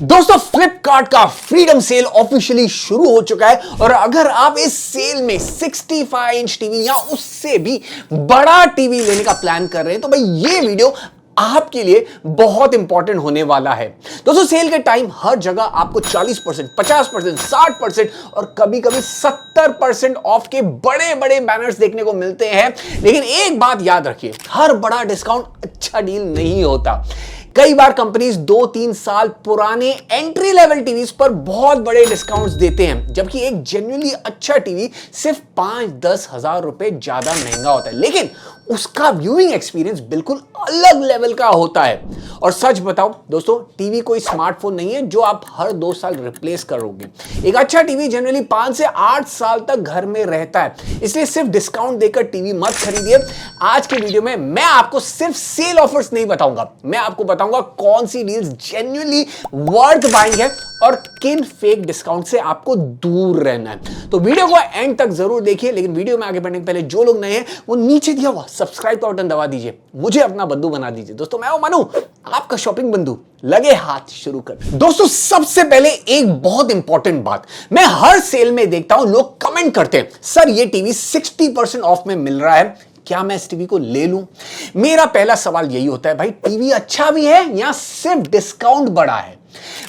दोस्तों फ्लिपकार्ट का freedom cell officially शुरू हो चुका है और अगर आप इस सेल में 65 इंच टीवी या उससे भी बड़ा टीवी लेने का प्लान कर रहे हैं तो भाई ये वीडियो आपके लिए बहुत इंपॉर्टेंट होने वाला है। दोस्तों सेल के टाइम हर जगह आपको 40%, 50%, 60% और कभी कभी 70% ऑफ के बड़े बड़े बैनर्स देखने को मिलते हैं। लेकिन एक बात याद रखिए, हर बड़ा डिस्काउंट अच्छा डील नहीं होता। कई बार कंपनीज 2-3 साल पुराने एंट्री लेवल टीवीज पर बहुत बड़े डिस्काउंट्स देते हैं, जबकि एक जेन्युइनली अच्छा टीवी सिर्फ 5-10 हजार रुपए ज्यादा महंगा होता है, लेकिन उसका व्यूइंग एक्सपीरियंस बिल्कुल अलग लेवल का होता है। और सच बताओ दोस्तों, टीवी कोई स्मार्टफोन नहीं है जो आप हर 2 साल रिप्लेस करोगे। एक अच्छा टीवी जनरली 5 से 8 साल तक घर में रहता है, इसलिए सिर्फ डिस्काउंट देकर टीवी मत खरीदिए। आज के वीडियो में मैं आपको सिर्फ सेल ऑफर्स नहीं बताऊंगा, मैं आपको बताऊंगा कौन सी डील्स जेन्युइनली वर्थ बाइंग है और किन फेक डिस्काउंट से आपको दूर रहना है। तो वीडियो को एंड तक जरूर देखिए, लेकिन वीडियो में आगे बढ़ने के पहले जो लोग नए हैं वो नीचे दिया हुआ सब्सक्राइब का बटन दबा दीजिए, मुझे अपना बंधु बना दीजिए। दोस्तों मैं मनु, आपका शॉपिंग बंधु, लगे हाथ शुरू कर। दोस्तों सबसे पहले एक बहुत इंपॉर्टेंट बात, मैं हर सेल में देखता हूं लोग कमेंट करते हैं, सर ये टीवी 60% ऑफ में मिल रहा है, क्या मैं इस टीवी को ले लूं? मेरा पहला सवाल यही होता है, भाई टीवी अच्छा भी है या सिर्फ डिस्काउंट बड़ा है?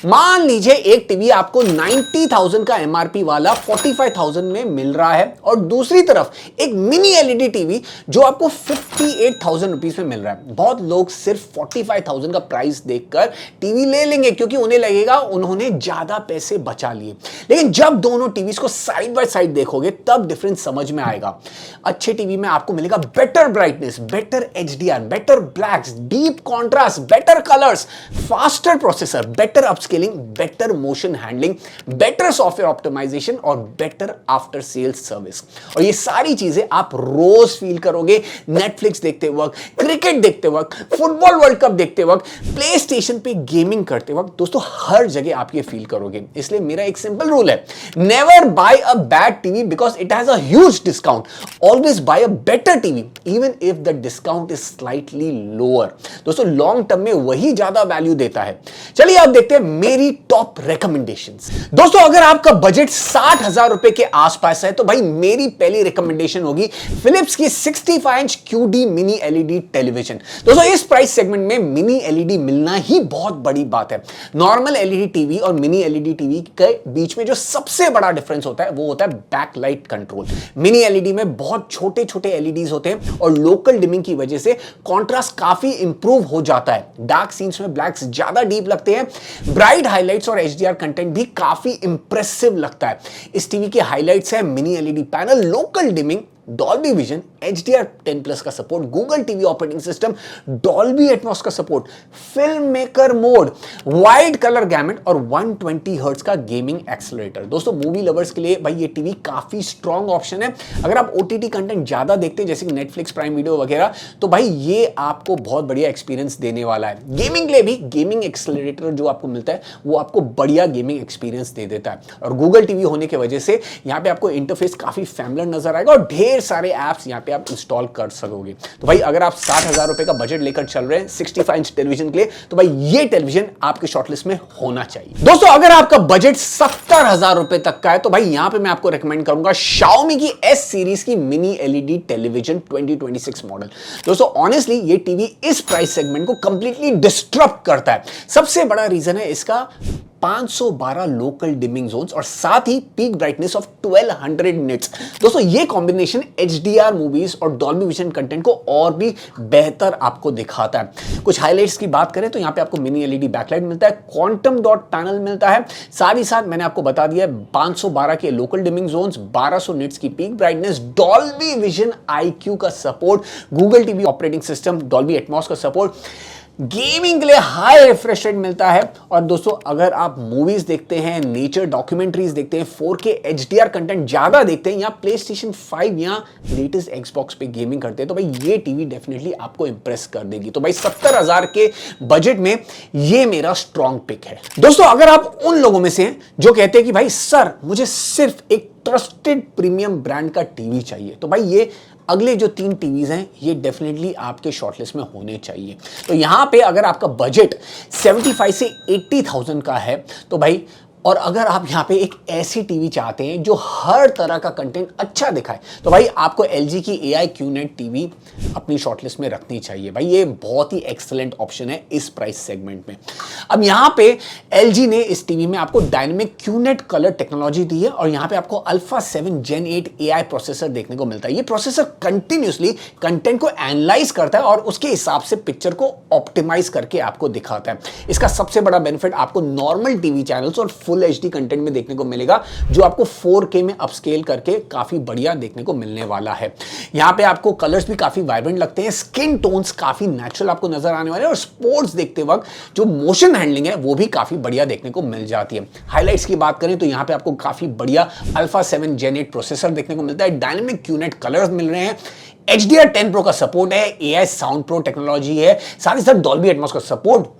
मान लीजिए एक टीवी आपको 90,000 का एमआरपी वाला 45,000 में मिल रहा है और दूसरी तरफ एक मिनी एलईडी टीवी जो आपको 58,000 रुपीस में मिल रहा है। बहुत लोग सिर्फ 45,000 का प्राइस देखकर टीवी ले लेंगे क्योंकि उन्हें लगेगा उन्होंने ज्यादा पैसे बचा लिए। लेकिन जब दोनों टीवीज को साइड बाय साइड देखोगे तब डिफरेंस समझ में आएगा। अच्छे टीवी में आपको मिलेगा better brightness, better HDR, better blacks, deep contrast, better colours, faster processor, better upscaling, better motion handling, better software optimisation और बेटर आफ्टर सेल्स सर्विस। और ये सारी चीजें आप रोज फील करोगे नेटफ्लिक्स देखते वक्त, क्रिकेट देखते वक्त, फुटबॉल वर्ल्ड कप देखते वक्त, प्ले स्टेशन पे गेमिंग करते वक्त। दोस्तों हर जगह आप ये फील करोगे। इसलिए मेरा एक सिंपल रूल है, never buy a bad TV because it has a huge discount, always buy a better TV even if the discount is slightly lower. दोस्तों लॉन्ग टर्म में वही ज्यादा वैल्यू देता है। चलिए आप देखते हैं मेरी टॉप रिकमेंडेशंस। दोस्तों अगर आपका बजट 60,000 रुपए के आसपास है तो भाई मेरी पहली रिकमेंडेशन होगी फिलिप्स की 65 inch QD mini LED television. दोस्तों इस प्राइस सेगमेंट में मिनी एलईडी मिलना ही बहुत बड़ी बात है। नॉर्मल एलईडी टीवी और मिनी एलईडी टीवी के बीच में जो सबसे बड़ा डिफरेंस होता है वो होता है बैकलाइट कंट्रोल। मिनी एलईडी में बहुत छोटे छोटे एलईडीज होते हैं और लोकल डिमिंग की वजह से कॉन्ट्रास्ट काफी इंप्रूव हो जाता है। डार्क सीन्स में ब्लैक्स ज्यादा डीप लगते हैं, ब्राइट हाइलाइट्स और एचडीआर कंटेंट भी काफी इंप्रेसिव लगता है। इस टीवी के हाइलाइट्स है mini LED panel, local dimming, Dolby Vision, HDR 10+ का support, Google TV operating system, Dolby Atmos का support, filmmaker mode, wide colour gamut और 120 हर्ट्ज का गेमिंग एक्सेलरेटर। दोस्तों मूवी लवर्स के लिए भाई ये टीवी काफी स्ट्रॉन्ग ऑप्शन है। अगर आप OTT कंटेंट ज्यादा देखते हैं जैसे कि नेटफ्लिक्स, प्राइम वीडियो वगैरह, तो भाई ये आपको बहुत बढ़िया एक्सपीरियंस देने वाला है। गेमिंग के लिए भी गेमिंग एक्सेलरेटर जो आपको मिलता है वो आपको बढ़िया गेमिंग एक्सपीरियंस दे देता है। और गूगल टीवी होने की वजह से यहाँ पे आपको इंटरफेस काफी फैमिलियर नजर आएगा और ढेर सारे ऐप्स यहां पे आप इंस्टॉल कर सकोगे। तो भाई अगर आप 60,000 रुपए का बजट लेकर चल रहे हैं 65 इंच टेलीविजन के लिए तो भाई ये टेलीविजन आपके शॉर्टलिस्ट में होना चाहिए। दोस्तों अगर आपका बजट 70,000 रुपए तक का है तो भाई यहां पे मैं आपको रेकमेंड करूंगा Xiaomi की S सीरीज की मिनी एलईडी टेलीविजन 2026 मॉडल। दोस्तों ऑनेस्टली ये टीवी इस प्राइस सेगमेंट को कंप्लीटली डिस्टर्ब करता है। सबसे बड़ा रीजन है इसका 512 लोकल डिमिंग जोन्स और साथ ही पीक ब्राइटनेस ऑफ 1200 निट्स। दोस्तों ये कॉम्बिनेशन HDR मूवीज और डॉल्बी विजन कंटेंट को और भी बेहतर आपको दिखाता है। कुछ हाइलाइट्स की बात करें तो यहाँ पे आपको मिनी एलईडी बैकलाइट मिलता है, क्वांटम डॉट पैनल मिलता है, साथ ही साथ मैंने आपको बता दिया 512 के लोकल डिमिंग जोन्स, 1200 निट्स की peak brightness, Dolby vision IQ का support, Google TV operating system, Dolby Atmos का सपोर्ट, गेमिंग के लिए हाई रिफ्रेश रेट मिलता है। और दोस्तों अगर आप मूवीज देखते हैं, नेचर डॉक्यूमेंट्रीज देखते हैं, 4K HDR कंटेंट ज्यादा देखते हैं या PlayStation 5 या लेटेस्ट Xbox पे गेमिंग करते हैं तो भाई ये टीवी डेफिनेटली आपको इंप्रेस कर देगी। तो भाई 70,000 के बजट में ये मेरा स्ट्रॉन्ग पिक है। दोस्तों अगर आप उन लोगों में से हैं जो कहते हैं कि भाई सर मुझे सिर्फ एक ट्रस्टेड प्रीमियम ब्रांड का टीवी चाहिए तो भाई ये अगले जो 3 टीवीज हैं ये डेफिनेटली आपके शॉर्टलिस्ट में होने चाहिए। तो यहां पे अगर आपका बजट 75 से 80,000 का है तो भाई, और अगर आप यहाँ पे एक ऐसी टीवी चाहते हैं जो हर तरह का कंटेंट अच्छा दिखाए तो भाई आपको LG की AI QNET टीवी अपनी शॉर्टलिस्ट में रखनी चाहिए। भाई ये बहुत ही एक्सीलेंट ऑप्शन है इस प्राइस सेगमेंट में। अब यहाँ पे LG ने इस टीवी में आपको डायनेमिक QNET कलर टेक्नोलॉजी दी है और यहाँ पे आपको Alpha 7 Gen 8 AI प्रोसेसर देखने को मिलता है। ये प्रोसेसर कंटिन्यूसली कंटेंट को एनालाइज करता है और उसके हिसाब से पिक्चर को ऑप्टिमाइज करके आपको दिखाता है। इसका सबसे बड़ा बेनिफिट आपको नॉर्मल टीवी चैनल्स और फुल HD कंटेंट में देखने को मिलेगा जो आपको 4K में अपस्केल करके काफी बढ़िया देखने को मिलने वाला है। यहां पे आपको कलर्स भी काफी वाइब्रेंट लगते हैं, स्किन टोन्स काफी नेचुरल आपको नजर आने वाले हैं और स्पोर्ट्स देखते वक्त जो मोशन हैंडलिंग है वो भी काफी बढ़िया देखने को मिल जाती है। हाइलाइट्स की बात करें तो यहां पे आपको काफी बढ़िया Alpha 7 Gen 8 प्रोसेसर देखने को मिलता है, डायनेमिक QNET कलर्स मिल रहे हैं, HDR10 Pro का सपोर्ट है, AI साउंड प्रो टेक्नोलॉजी है, साथ ही साथ डॉल्बी एटमॉस का सपोर्ट,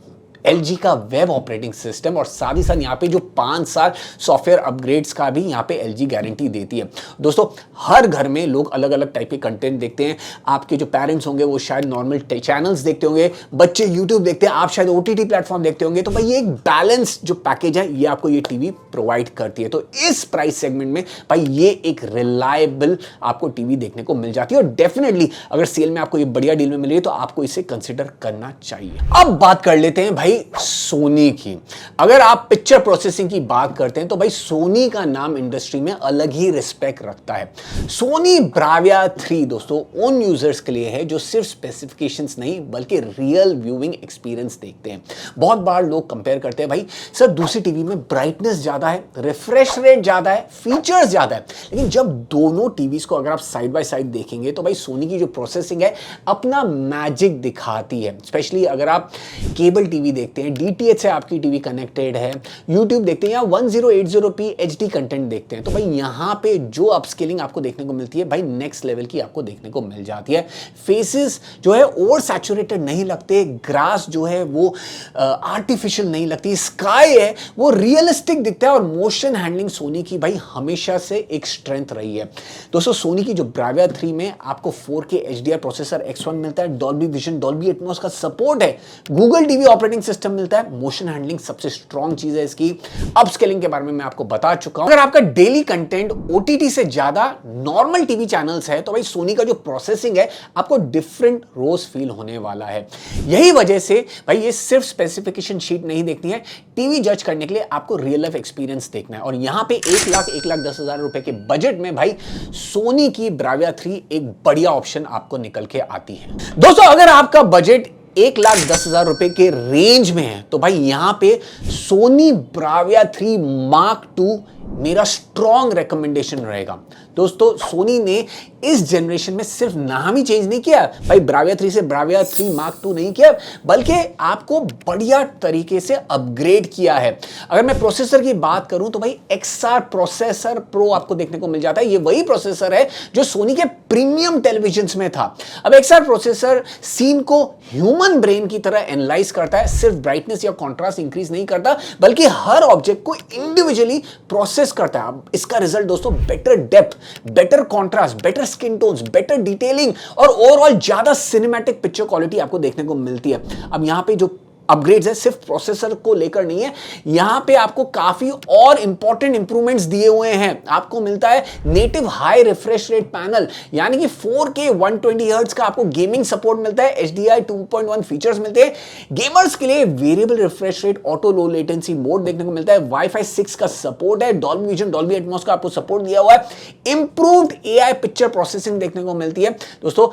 LG का वेब ऑपरेटिंग सिस्टम और साथ ही साथ यहाँ पे जो 5 साल सॉफ्टवेयर अपग्रेड्स का भी यहाँ पे LG गारंटी देती है। दोस्तों हर घर में लोग अलग अलग टाइप के कंटेंट देखते हैं। आपके जो पेरेंट्स होंगे वो शायद नॉर्मल चैनल्स देखते होंगे, बच्चे YouTube देखते हैं, आप शायद OTT प्लेटफॉर्म देखते होंगे। तो भाई ये एक बैलेंस जो पैकेज है ये आपको ये टीवी प्रोवाइड करती है। तो इस प्राइस सेगमेंट में भाई ये एक रिलायबल आपको टीवी देखने को मिल जाती है और डेफिनेटली अगर सेल में आपको ये बढ़िया डील में मिल रही है तो आपको इसे कंसिडर करना चाहिए। अब बात कर लेते हैं भाई सोनी की। अगर आप पिक्चर प्रोसेसिंग की बात करते हैं तो भाई सोनी का नाम इंडस्ट्री में अलग ही रिस्पेक्ट रखता है। सोनी ब्राविया 3 दोस्तों उन यूजर्स के लिए है जो सिर्फ स्पेसिफिकेशंस नहीं बल्कि रियल व्यूइंग एक्सपीरियंस देखते हैं। बहुत बार लोग कंपेयर करते हैं भाई सर दूसरी टीवी में ब्राइटनेस ज्यादा है, रिफ्रेश रेट ज्यादा है, फीचर्स ज्यादा है, लेकिन जब दोनों टीवीज को अगर आप साइड बाय साइड देखेंगे तो भाई सोनी की जो प्रोसेसिंग है अपना मैजिक दिखाती है। स्पेशली अगर आप केबल टीवी देखते हैं, DTH से आपकी टीवी कनेक्टेड है, YouTube देखते हैं या 1080p HD कंटेंट देखते हैं तो भाई यहां पे जो अपस्केलिंग आपको देखने को मिलती है भाई नेक्स्ट लेवल की आपको देखने को मिल जाती है। फेसेस जो है ओवर सैचुरेटेड नहीं लगते, ग्रास जो है वो आर्टिफिशियल नहीं लगती, स्काई है वो रियलिस्टिक दिखता है और मोशन हैंडलिंग सोनी की भाई हमेशा से एक स्ट्रेंथ रही है। दोस्तों सोनी की जो ब्राविया 3 में आपको 4K HDR प्रोसेसर X1 मिलता है, डॉल्बी विजन डॉल्बी एटमॉस का सपोर्ट है, गूगल टीवी ऑपरेटिंग सिस्टम मिलता है, मोशन हैंडलिंग सबसे स्ट्रॉन्ग चीज है इसकी। अपस्केलिंग के बारे में मैं आपको बता चुका हूं। अगर आपका डेली कंटेंट OTT से ज्यादा नॉर्मल टीवी चैनल्स है तो भाई सोनी का जो प्रोसेसिंग है आपको डिफरेंट रोज फील होने वाला है। यही वजह से भाई ये सिर्फ स्पेसिफिकेशन शीट नहीं देखनी है, टीवी जज करने के लिए आपको रियल लाइफ एक्सपीरियंस देखना है और यहां पे 1,10,000 रुपए के बजट में भाई सोनी की ब्राविया 3 एक बढ़िया ऑप्शन आपको निकल के आती है। दोस्तों अगर आपका बजट 1,10,000 रुपए के रेंज में है तो भाई यहां पे सोनी ब्राविया 3 Mark II मेरा स्ट्रॉन्ग रिकमेंडेशन रहेगा। दोस्तों सोनी ने इस जनरेशन में सिर्फ नाम ही चेंज नहीं किया भाई, ब्राविया 3 से ब्राविया 3 Mark II नहीं किया बल्कि आपको बढ़िया तरीके से अपग्रेड किया है। अगर मैं प्रोसेसर की बात करूं तो भाई XR प्रोसेसर प्रो आपको देखने को मिल जाता है। ये वही प्रोसेसर है जो सोनी के प्रीमियम टेलीविजन्स में था। अब XR प्रोसेसर सीन को ह्यूमन ब्रेन की तरह एनालाइज करता है, सिर्फ ब्राइटनेस या कॉन्ट्रास्ट इंक्रीज नहीं करता बल्कि हर ऑब्जेक्ट को इंडिविजुअली प्रोसेस करता है। इसका रिजल्ट दोस्तों better depth, better contrast, better skin tones, better detailing और ओवरऑल ज्यादा सिनेमैटिक पिक्चर क्वालिटी आपको देखने को मिलती है। अब यहां पे जो अपग्रेड्स है सिर्फ प्रोसेसर को लेकर नहीं है, यहां पे आपको काफी और इंपॉर्टेंट इंप्रूवमेंट्स दिए हुए हैं। आपको मिलता है native high refresh rate panel यानी कि 4K 120 हर्ट्ज का आपको गेमिंग सपोर्ट मिलता है, HDI 2.1 फीचर्स मिलते हैं। गेमर्स के लिए variable refresh rate auto low latency mode देखने को मिलता है, Wi-Fi 6 का सपोर्ट है, डॉल्बी विजन डॉल्बी एटमॉस का आपको सपोर्ट दिया हुआ है, इंप्रूव्ड AI पिक्चर प्रोसेसिंग देखने को मिलती है। दोस्तों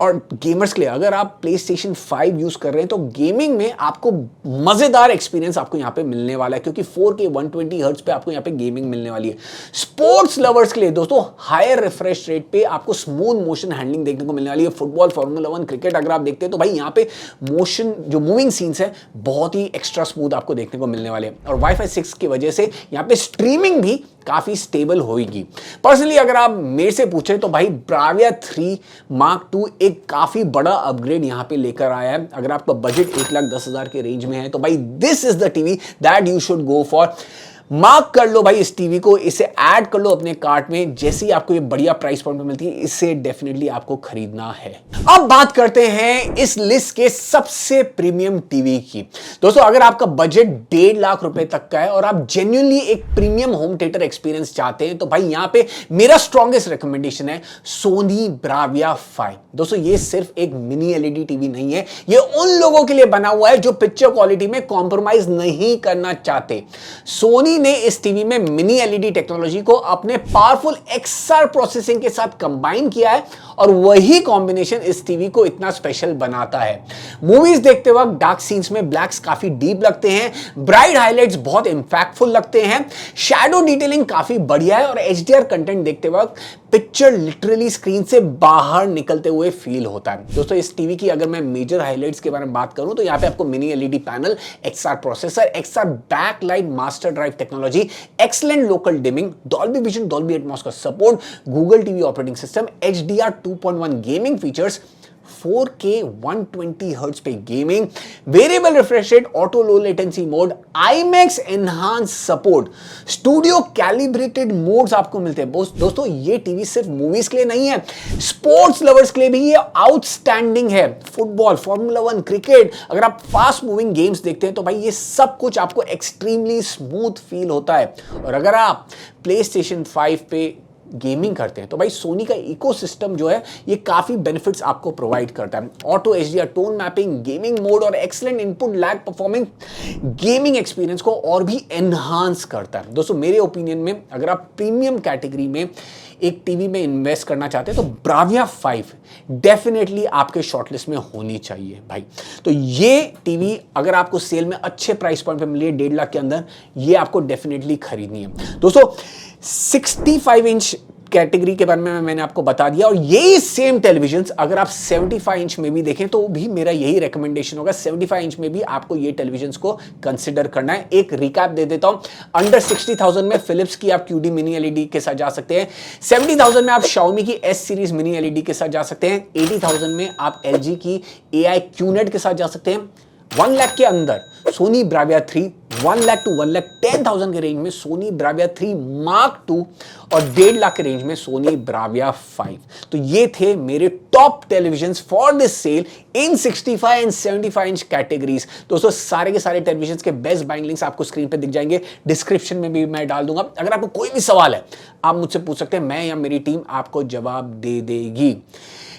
और गेमर्स के लिए अगर आप PlayStation 5 यूज कर रहे हैं तो गेमिंग में आपको मजेदार एक्सपीरियंस आपको यहां पे मिलने वाला है क्योंकि 4K 120 हर्ट्ज पे आपको यहां पे गेमिंग मिलने वाली है। स्पोर्ट्स लवर्स के लिए दोस्तों हायर रिफ्रेश रेट पे आपको स्मूथ मोशन हैंडलिंग देखने को मिलने वाली है। फुटबॉल, फॉर्मूला 1, क्रिकेट अगर आप देखते हैं तो भाई यहां पे मोशन जो मूविंग सीन्स है बहुत ही एक्स्ट्रा स्मूथ आपको देखने को मिलने वाले हैं और Wi-Fi 6 की वजह से यहां पे स्ट्रीमिंग भी काफी स्टेबल होगी। पर्सनली अगर आप मेरे से पूछे तो भाई ब्राविया 3 Mark II एक काफी बड़ा अपग्रेड यहां पे लेकर आया है। अगर आपका बजट 1,10,000 के रेंज में है तो भाई this is the TV that you should go for. Mark कर लो भाई इस टीवी को, इसे ऐड कर लो अपने कार्ट में। जैसे ही आपको ये बढ़िया प्राइस पॉइंट पे मिलती है, इसे डेफिनेटली आपको खरीदना है। अब बात करते हैं इस लिस्ट के सबसे प्रीमियम टीवी की। दोस्तों, अगर आपका बजट 1.5 लाख रुपए तक का है और आप जेन्युइनली एक प्रीमियम होम थिएटर एक्सपीरियंस चाहते हैं, तो भाई यहां पे मेरा स्ट्रॉन्गेस्ट रिकमेंडेशन है सोनी ब्राविया 5। दोस्तों, ये सिर्फ एक मिनी एलईडी टीवी नहीं है, ये उन लोगों के लिए बना हुआ है जो पिक्चर क्वालिटी में कॉम्प्रोमाइज नहीं करना चाहते। सोनी ने इस टीवी में मिनी एलईडी टेक्नोलॉजी को अपने पावरफुल एक्सआर प्रोसेसिंग के साथ कंबाइन किया है और वही कॉम्बिनेशन इस टीवी को इतना स्पेशल बनाता है। मूवीज देखते वक्त डार्क सीन्स में ब्लैक्स काफी डीप लगते हैं, ब्राइट हाइलाइट्स बहुत इंपैक्टफुल लगते हैं, शैडो डिटेलिंग काफी बढ़िया है और एचडीआर कंटेंट देखते वक्त पिक्चर लिटरली स्क्रीन से बाहर निकलते हुए फील होता है। दोस्तों, इस टीवी की अगर मैं मेजर हाइलाइट्स के बारे में बात करूं तो यहां पे आपको mini LED panel, XR processor, XR backlight master drive technology, excellent local dimming, Dolby Vision, Dolby Atmos का support, Google TV operating system, HDR 2.1 gaming features, 4K 120 hertz पे gaming, variable refresh rate, auto low latency mode, IMAX enhance support, studio calibrated modes आपको मिलते हैं। दोस्तों, ये TV सिर्फ movies के लिए नहीं है, स्पोर्ट्स लवर्स के लिए भी ये आउटस्टैंडिंग है। फुटबॉल, फॉर्मूला 1, क्रिकेट, अगर आप फास्ट मूविंग गेम्स देखते हैं तो भाई ये सब कुछ आपको एक्सट्रीमली स्मूथ फील होता है। और अगर आप PlayStation 5 पे गेमिंग करते हैं तो भाई सोनी का इकोसिस्टम जो है ये काफी बेनिफिट्स आपको प्रोवाइड करता है। Auto HDR tone mapping, gaming mode और excellent input lag performing gaming experience को और भी एनहांस करता है। दोस्तों, मेरे ओपिनियन में अगर आप प्रीमियम कैटेगरी में एक टीवी में इन्वेस्ट करना चाहते हैं तो ब्राविया 5 डेफिनेटली आपके शॉर्टलिस्ट में होनी चाहिए भाई। तो ये टीवी अगर आपको सेल में अच्छे प्राइस पॉइंट पे मिली है 1.5 लाख के अंदर, ये आपको डेफिनेटली खरीदनी है। दोस्तों, 65 इंच कैटेगरी के बारे में मैंने आपको बता दिया और यही सेम टेलीविजन अगर आप 75 इंच में भी देखें तो भी मेरा यही रिकमेंडेशन होगा। 75 इंच में भी आपको ये टेलीविजन को कंसिडर करना है। एक रिकैप दे देता हूं, अंडर 60,000 में फिलिप्स की आप QD मिनी एलईडी के साथ जा सकते हैं, 70,000 में आप Xiaomi की S सीरीज मिनी एलईडी के साथ जा सकते हैं, 80,000 में आप LG की AI QNED के साथ जा सकते हैं, 1 लाख के अंदर सोनी ब्राविया 3, 1 लाख टू 1,10,000 के रेंज में सोनी ब्राविया 3 Mark II और 1.5 लाख के रेंज में सोनी ब्राविया 5। तो ये थे मेरे top televisions for this sale in 65 and 75 inch categories. दोस्तों, सारे के सारे टेलीविजन्स के बेस्ट बाइंग लिंक्स आपको स्क्रीन पे दिख जाएंगे, डिस्क्रिप्शन में भी मैं डाल दूंगा। अगर आपको कोई भी सवाल है आप मुझसे पूछ सकते हैं, मैं या मेरी टीम आपको जवाब दे देगी।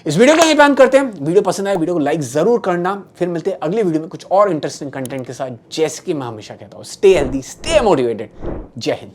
इस वीडियो को यहीं पे एंड करते हैं। वीडियो पसंद आए वीडियो को लाइक जरूर करना। फिर मिलते हैं अगले वीडियो में कुछ और इंटरेस्टिंग कंटेंट के साथ। जैसे कि मैं हमेशा कहता हूं, स्टे हेल्दी, स्टे मोटिवेटेड। जय हिंद।